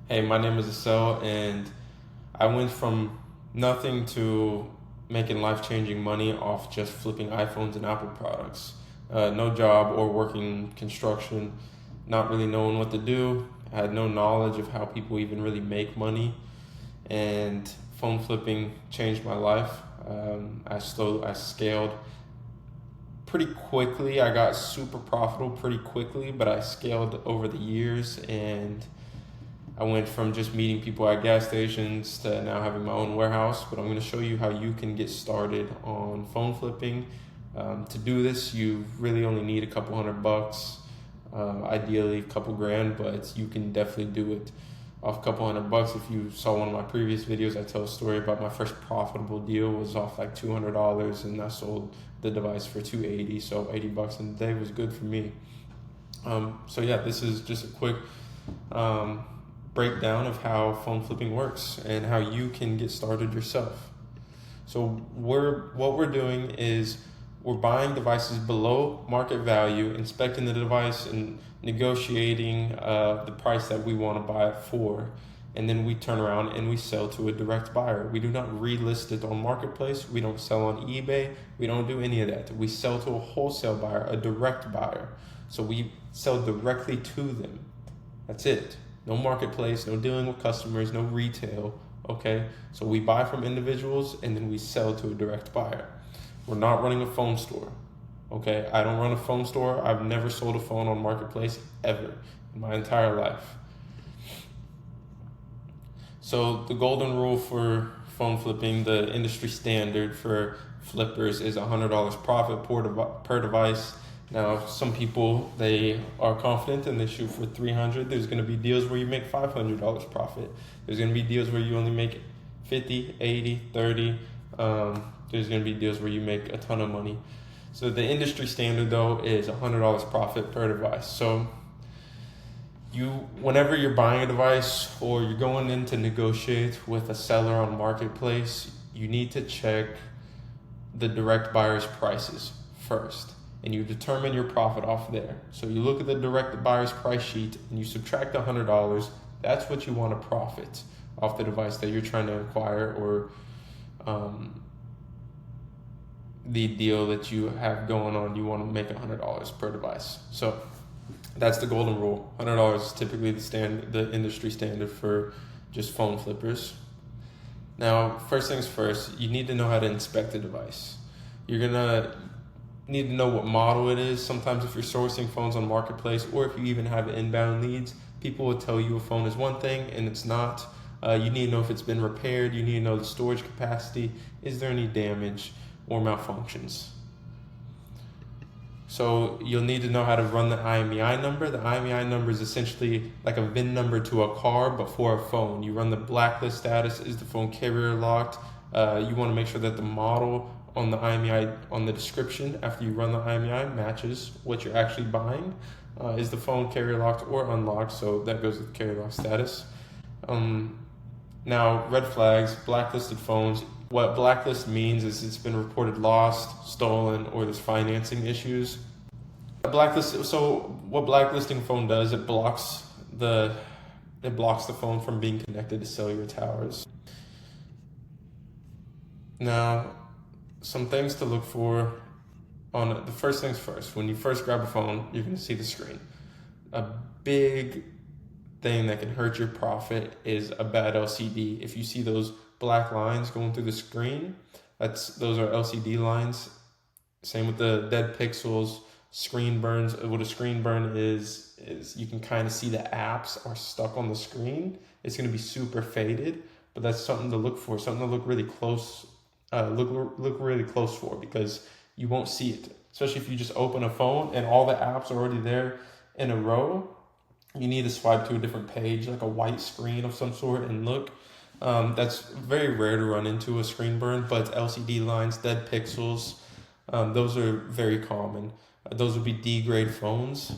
Hey, my name is Asel, and I went from nothing to making life-changing money off just flipping iPhones and Apple products. No job or working construction, not really knowing what to do. I had no knowledge of how people even really make money, and phone flipping changed my life. I scaled pretty quickly. I got super profitable pretty quickly, but I scaled over the years and I went from just meeting people at gas stations to now having my own warehouse, but I'm going to show you how you can get started on phone flipping. To do this, you really only need a couple $100, ideally a couple grand, but you can definitely do it off a couple $100. If you saw one of my previous videos, I tell a story about my first profitable deal was off like $200, and I sold the device for $280, so $80 in a day was good for me. So yeah, this is just a quick um, breakdown of how phone flipping works and how you can get started yourself. So what we're doing is we're buying devices below market value, inspecting the device and negotiating the price that we want to buy it for. And then we turn around and we sell to a direct buyer. We do not relist it on Marketplace. We don't sell on eBay. We don't do any of that. We sell to a wholesale buyer, a direct buyer. So we sell directly to them. That's it. No marketplace, no dealing with customers, no retail. Okay, so we buy from individuals and then we sell to a direct buyer. We're not running a phone store. Okay, I don't run a phone store. I've never sold a phone on Marketplace ever in my entire life. So the golden rule for phone flipping, the industry standard for flippers is $100 profit per device. Now, some people, they are confident and they shoot for 300. There's going to be deals where you make $500 profit. There's going to be deals where you only make 50, 80, 30. There's going to be deals where you make a ton of money. So the industry standard though is $100 profit per device. So whenever you're buying a device or you're going in to negotiate with a seller on Marketplace, you need to check the direct buyer's prices first, and you determine your profit off there. So you look at the direct buyer's price sheet and you subtract $100. That's what you want to profit off the device that you're trying to acquire, or the deal that you have going on. You want to make $100 per device. So that's the golden rule. $100 is typically the industry standard for just phone flippers. Now, first things first, you need to know how to inspect the device. You're gonna need to know what model it is. Sometimes if you're sourcing phones on Marketplace, or if you even have inbound leads, people will tell you a phone is one thing and it's not. You need to know if it's been repaired. You need to know the storage capacity. Is there any damage or malfunctions? So you'll need to know how to run the IMEI number. The IMEI number is essentially like a VIN number to a car, but for a phone. You run the blacklist status. Is the phone carrier locked? You want to make sure that the model on the IMEI, on the description after you run the IMEI, matches what you're actually buying. Is the phone carrier locked or unlocked? So that goes with carrier lock status. Now, red flags, blacklisted phones. What blacklist means is it's been reported lost, stolen, or there's financing issues. So what blacklisting phone does, it blocks the phone from being connected to cellular towers. Now, some things to look for on the first things first. When you first grab a phone, you're going to see the screen. A big thing that can hurt your profit is a bad LCD. If you see those black lines going through the screen, those are LCD lines. Same with the dead pixels, screen burns. What a screen burn is you can kind of see the apps are stuck on the screen. It's going to be super faded, but that's something to look for, something to look really close, look really close for, because you won't see it, especially if you just open a phone and all the apps are already there in a row. You need to swipe to a different page, like a white screen of some sort, and look. That's very rare to run into a screen burn, but LCD lines, dead pixels, those are very common. Those would be D-grade phones.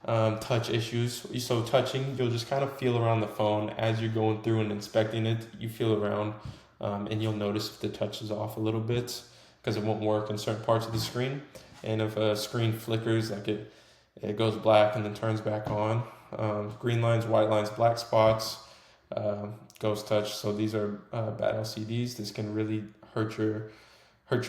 Touch issues. So touching, you'll just kind of feel around the phone as you're going through and inspecting it. You feel around, and you'll notice if the touch is off a little bit, because it won't work in certain parts of the screen. And if a screen flickers, like it goes black and then turns back on. Green lines, white lines, black spots. uh, ghost touch. So these are bad LCDs. This can really hurt your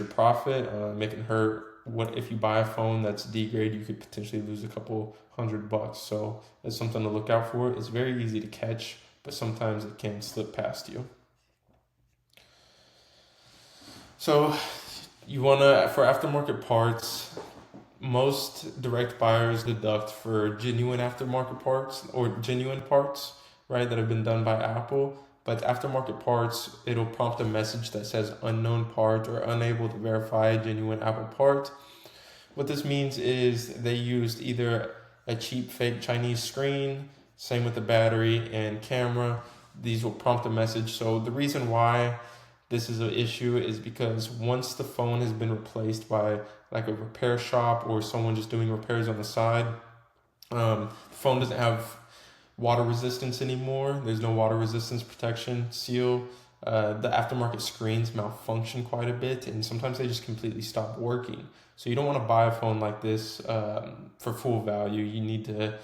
profit. It can hurt. What if you buy a phone that's D grade, you could potentially lose a couple $100. So it's something to look out for. It's very easy to catch, but sometimes it can slip past you. So you want to, for aftermarket parts, most direct buyers deduct for genuine aftermarket parts or genuine parts, right, that have been done by Apple. But aftermarket parts, it'll prompt a message that says unknown part or unable to verify a genuine Apple part. What this means is they used either a cheap fake Chinese screen, same with the battery and camera. These will prompt a message. So the reason why this is an issue is because once the phone has been replaced by like a repair shop or someone just doing repairs on the side, the phone doesn't have water resistance anymore. There's no water resistance protection seal. The aftermarket screens malfunction quite a bit, and sometimes they just completely stop working. So you don't want to buy a phone like this for full value. You need to.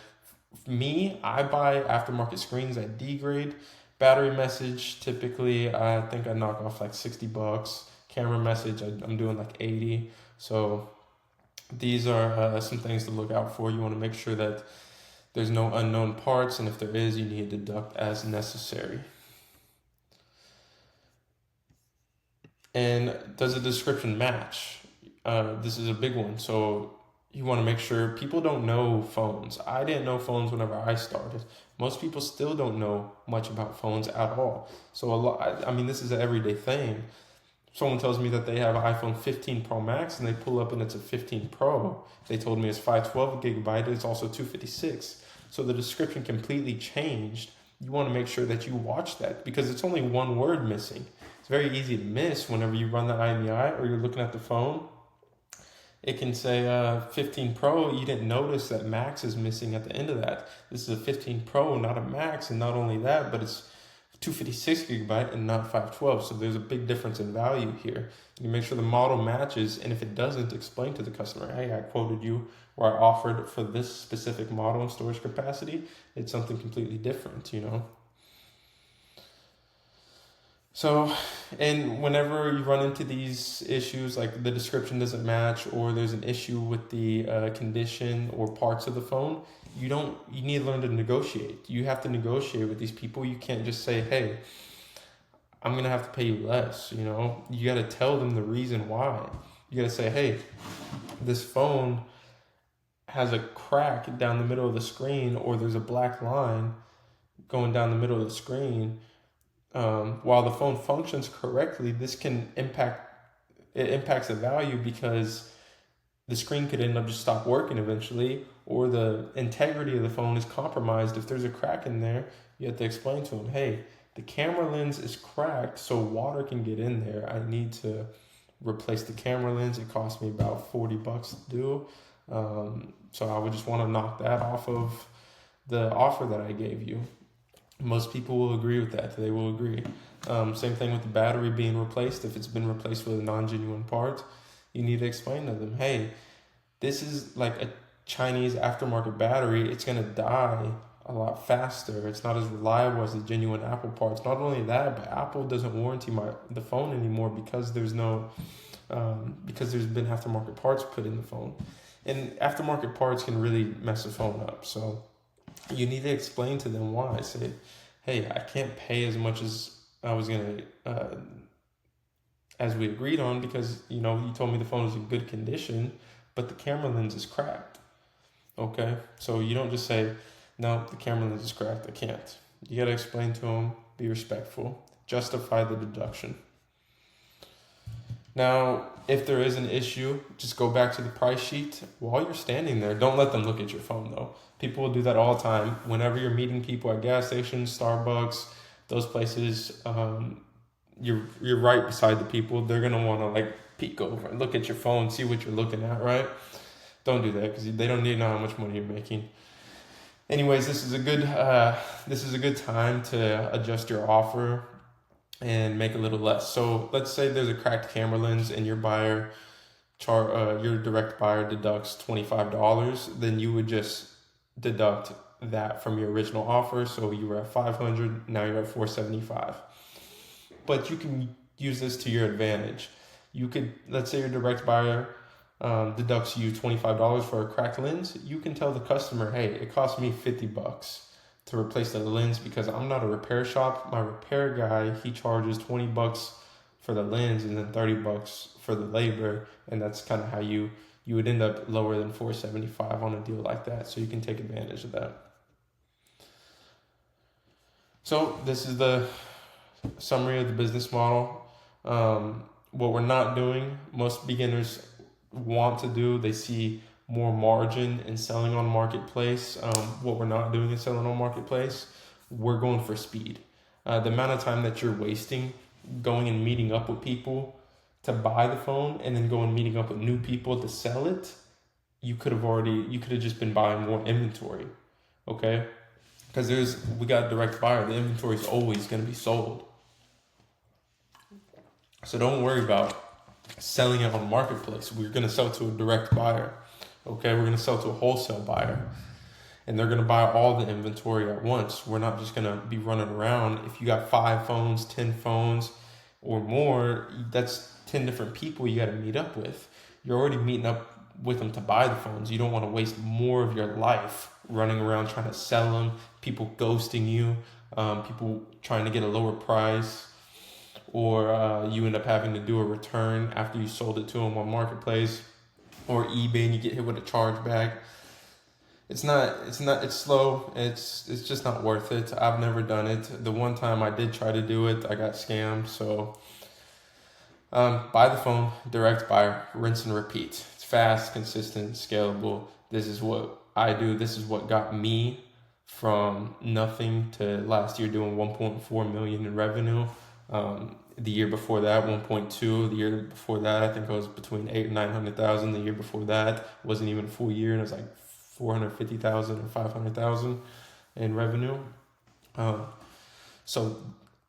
I buy aftermarket screens at D grade. Battery message, typically, I think I knock off like $60. Camera message, I'm doing like 80. So these are some things to look out for. You want to make sure that there's no unknown parts, and if there is, you need to deduct as necessary. And does the description match? This is a big one. So you want to make sure people don't know phones. I didn't know phones whenever I started. Most people still don't know much about phones at all. So this is an everyday thing. Someone tells me that they have an iPhone 15 Pro Max and they pull up and it's a 15 Pro. They told me it's 512 gigabyte. It's also 256. So the description completely changed. You want to make sure that you watch that because it's only one word missing. It's very easy to miss whenever you run the IMEI or you're looking at the phone. It can say 15 Pro, you didn't notice that Max is missing at the end of that. This is a 15 Pro, not a Max, and not only that, but it's 256 gigabyte and not 512. So there's a big difference in value here. You make sure the model matches, and if it doesn't, explain to the customer, hey, I quoted you or I offered for this specific model and storage capacity. It's something completely different, you know? So, and whenever you run into these issues, like the description doesn't match or there's an issue with the condition or parts of the phone, you need to learn to negotiate. You have to negotiate with these people. You can't just say, hey, I'm going to have to pay you less, you know? You got to tell them the reason why. You got to say, hey, this phone has a crack down the middle of the screen or there's a black line going down the middle of the screen. While the phone functions correctly, this can impacts the value because the screen could end up just stop working eventually, or the integrity of the phone is compromised. If there's a crack in there, you have to explain to them, hey, the camera lens is cracked, so water can get in there. I need to replace the camera lens. It cost me about $40 to do. So I would just want to knock that off of the offer that I gave you. Most people will agree with that. They will agree. Same thing with the battery being replaced. If it's been replaced with a non-genuine part, you need to explain to them, hey, this is like a Chinese aftermarket battery. It's going to die a lot faster. It's not as reliable as the genuine Apple parts. Not only that, but Apple doesn't warranty the phone anymore because there's been aftermarket parts put in the phone. And aftermarket parts can really mess the phone up. So you need to explain to them why. Say, hey, I can't pay as much as I was going to, as we agreed on because, you told me the phone was in good condition, but the camera lens is cracked. Okay? So you don't just say, no, the camera lens is cracked. I can't. You got to explain to them, be respectful, justify the deduction. Now, if there is an issue, just go back to the price sheet while you're standing there. Don't let them look at your phone, though. People will do that all the time. Whenever you're meeting people at gas stations, Starbucks, those places, you're right beside the people. They're going to want to peek over and look at your phone, see what you're looking at, right? Don't do that because they don't need to know how much money you're making. Anyways, this is a good time to adjust your offer and make a little less. So let's say there's a cracked camera lens and your direct buyer deducts $25, then you would just deduct that from your original offer. So you were at 500, now you're at 475. But you can use this to your advantage. You could, let's say your direct buyer deducts you $25 for a cracked lens. You can tell the customer, hey, it cost me $50 to replace the lens because I'm not a repair shop. My repair guy, he charges $20 for the lens and then $30 for the labor, and that's kind of how you would end up lower than 475 on a deal like that. So you can take advantage of that. So this is the summary of the business model. What we're not doing, most beginners want to do, they see more margin in selling on marketplace. What we're not doing is selling on marketplace. We're going for speed. The amount of time that you're wasting going and meeting up with people to buy the phone and then go and meeting up with new people to sell it, you could have just been buying more inventory, okay? Because we got a direct buyer, the inventory is always going to be sold. So don't worry about selling it on marketplace. We're going to sell to a direct buyer, okay? We're going to sell to a wholesale buyer, and they're going to buy all the inventory at once. We're not just going to be running around. If you got 5 phones, 10 phones or more, that's 10 different people you got to meet up with. You're already meeting up with them to buy the phones. You don't want to waste more of your life running around trying to sell them, people ghosting you, people trying to get a lower price, or you end up having to do a return after you sold it to them on marketplace or eBay and you get hit with a chargeback. It's slow. It's just not worth it. I've never done it. The one time I did try to do it, I got scammed. So buy the phone, direct buyer, rinse and repeat. It's fast, consistent, scalable. This is what I do. This is what got me from nothing to last year doing 1.4 million in revenue. The year before that, 1.2. The year before that, I think I was between 800,000 and 900,000. The year before that wasn't even a full year, and it was like 450,000 or 500,000 in revenue. So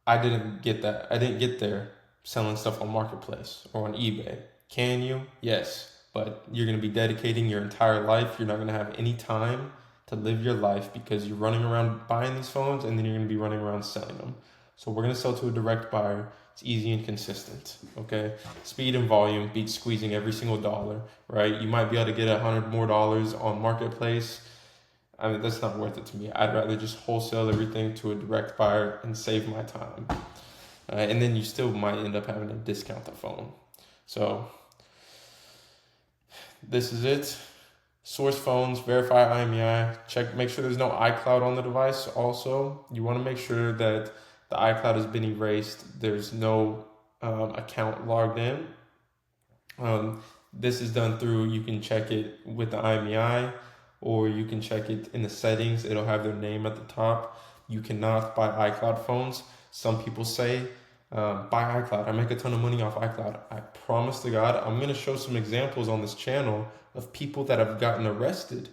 I didn't get that. I didn't get there selling stuff on marketplace or on eBay. Can you? Yes, but you're going to be dedicating your entire life. You're not going to have any time to live your life because you're running around buying these phones and then you're going to be running around selling them. So we're going to sell to a direct buyer. It's easy and consistent, okay? Speed and volume beats squeezing every single dollar, right? You might be able to get $100 more on marketplace. I mean, that's not worth it to me. I'd rather just wholesale everything to a direct buyer and save my time. And then you still might end up having to discount the phone. So this is it. Source phones, verify IMEI, make sure there's no iCloud on the device. Also, you want to make sure that the iCloud has been erased. There's no account logged in. This is done through, you can check it with the IMEI or you can check it in the settings. It'll have their name at the top. You cannot buy iCloud phones. Some people say, buy iCloud. I make a ton of money off iCloud. I promise to God, I'm going to show some examples on this channel of people that have gotten arrested,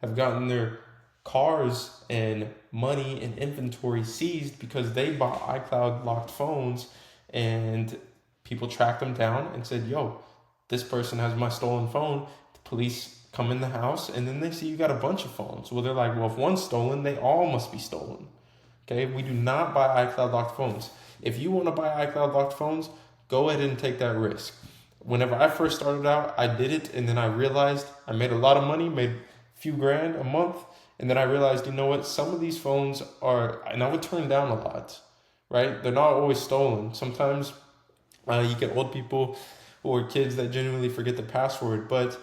have gotten their cars and money and inventory seized because they bought iCloud locked phones, and people tracked them down and said, yo, this person has my stolen phone. The police come in the house and then they see you got a bunch of phones. Well, they're like, well, if one's stolen, they all must be stolen. Okay, we do not buy iCloud locked phones. If you want to buy iCloud locked phones, go ahead and take that risk. Whenever I first started out, I did it, and then I realized I made a lot of money, made a few grand a month, and then I realized, you know what, some of these phones are, and I would turn down a lot, right? They're not always stolen. Sometimes you get old people or kids that genuinely forget the password, but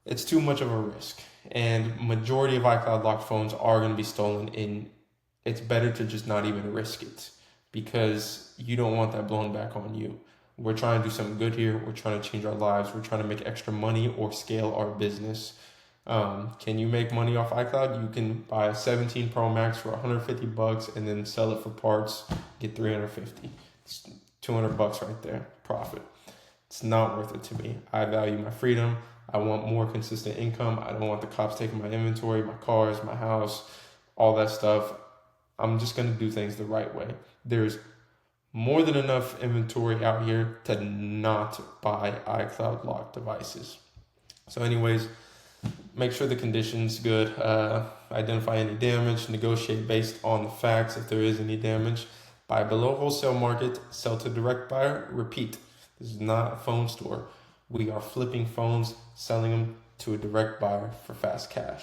it's too much of a risk. And majority of iCloud locked phones are going to be stolen, and it's better to just not even risk it because you don't want that blown back on you. We're trying to do something good here. We're trying to change our lives. We're trying to make extra money or scale our business. Can you make money off iCloud? You can buy a 17 Pro Max for $150 and then sell it for parts, get $350. It's $200 right there, profit. It's not worth it to me. I value my freedom. I want more consistent income. I don't want the cops taking my inventory, my cars, my house, all that stuff. I'm just going to do things the right way. There's more than enough inventory out here to not buy iCloud locked devices. So anyways, Make sure the condition's good. Identify any damage. Negotiate based on the facts if there is any damage. Buy below wholesale market. Sell to direct buyer. Repeat. This is not a phone store. We are flipping phones, selling them to a direct buyer for fast cash.